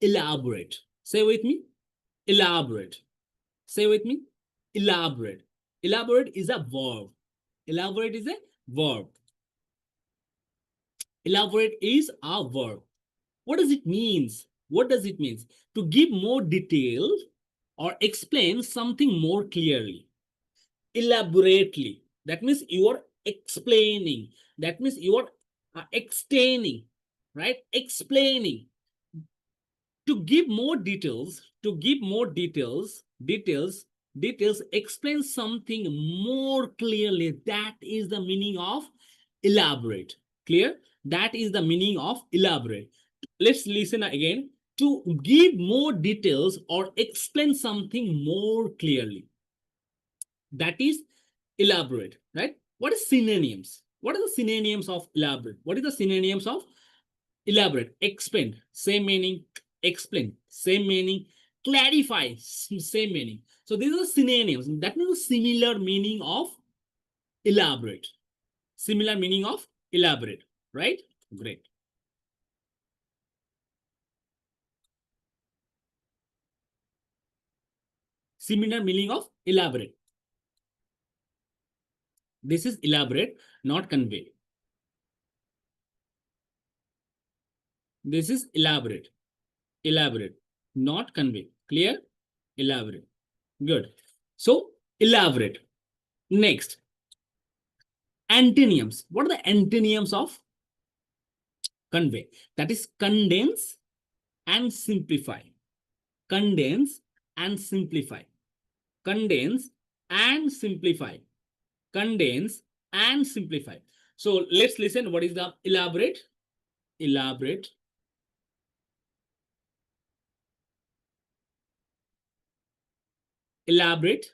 elaborate. Say with me, elaborate. Say with me, elaborate. Elaborate is a verb. Elaborate is a verb. Elaborate is a verb. What does it mean? What does it mean? To give more detail or explain something more clearly. Elaborately. That means you are explaining. That means you are explaining, right? Explaining. To give more details, details, explain something more clearly. That is the meaning of elaborate. Clear? That is the meaning of elaborate. Let's listen again. To give more details or explain something more clearly. That is elaborate, right? What is synonyms? What are the synonyms of elaborate? What is the synonyms of elaborate? Expand, same meaning. Explain, same meaning. Clarify, same meaning. So these are synonyms. That means similar meaning of elaborate. Similar meaning of elaborate, right? Great. Similar meaning of elaborate. This is elaborate, not convey. This is elaborate. Elaborate, not convey. Clear? Elaborate. Good. So, elaborate. Next, antonyms. What are the antonyms of convey? That is condense and simplify. Condense and simplify. Condense and simplify. Condense and simplify. So, let's listen. What is the elaborate? Elaborate. Elaborate.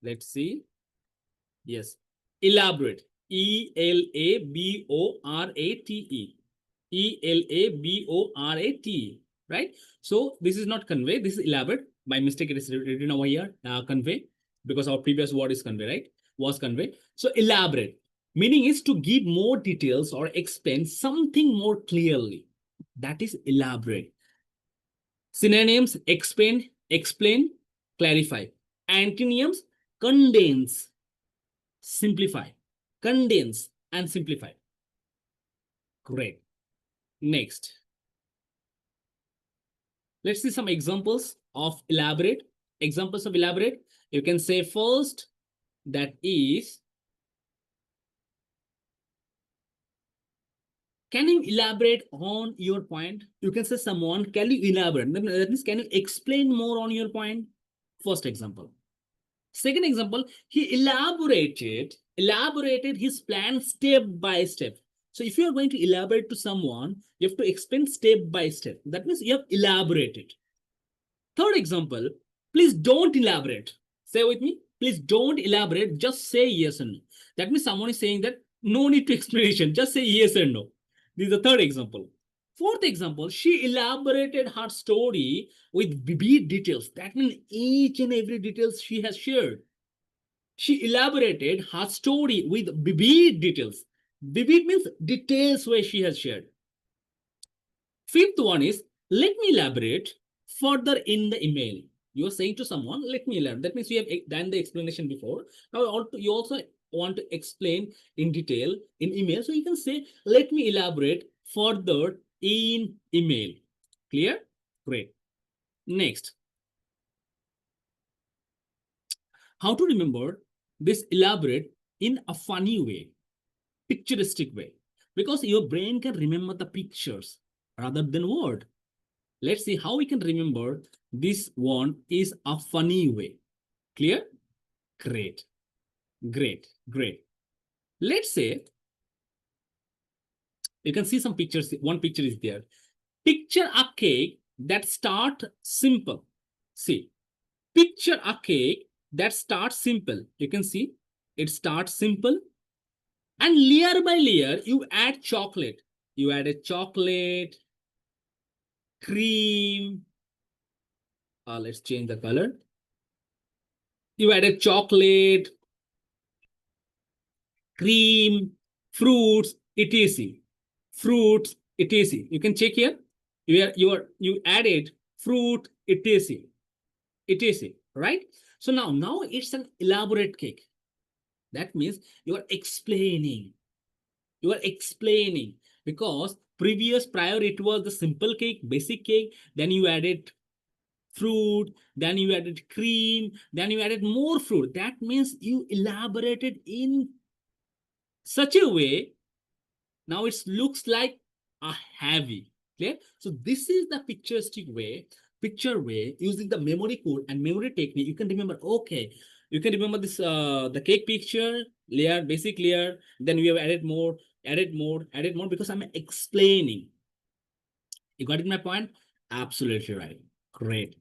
Let's see. Yes. Elaborate. Elaborate. Elaborate. Right? So this is not convey. This is elaborate. By mistake, it is written over here. Convey. Because our previous word is convey, right? Was convey. So elaborate. Meaning is to give more details or explain something more clearly. That is elaborate. Synonyms: explain, clarify. Antonyms: condense, simplify. Condense and simplify. Great. Next, let's see some examples of elaborate. Examples of elaborate. You can say first, that is, can you elaborate on your point? You can say someone, can you elaborate? That means, can you explain more on your point? First example. Second example, he elaborated his plan step by step. So if you are going to elaborate to someone, you have to explain step by step. That means you have elaborated. Third example, please don't elaborate. Say with me, please don't elaborate, just say yes and no. That means someone is saying that no need to explanation, just say yes and no. This is the third example. Fourth example, she elaborated her story with vivid details. That means each and every details she has shared. She elaborated her story with vivid details. Vivid means details where she has shared. Fifth one is, let me elaborate further in the email. You are saying to someone, let me elaborate. That means you have done the explanation before. Now you also want to explain in detail in email. So you can say, let me elaborate further in email. Clear? Great. Next. How to remember this elaborate in a funny way, picturesque way, because your brain can remember the pictures rather than word. Let's see how we can remember this one is a funny way. Clear? Great. Great. Let's say you can see some pictures. One picture is there. Picture a cake that starts simple. See, picture a cake that starts simple. You can see it starts simple, and layer by layer you add chocolate. You add a chocolate, cream. Let's change the color. You added chocolate, cream, fruits, etc. Fruits, etc. You can check here. You added fruit, etc, right? So now it's an elaborate cake. That means you are explaining, because prior it was the simple cake, basic cake, then you added fruit, then you added cream, then you added more fruit. That means you elaborated in such a way. Now it looks like a heavy. Clear? So this is the picture way, using the memory code and memory technique. You can remember, okay, you can remember this the cake picture layer, basic layer, then we have added more because I'm explaining. You got it my point? Absolutely right. Great.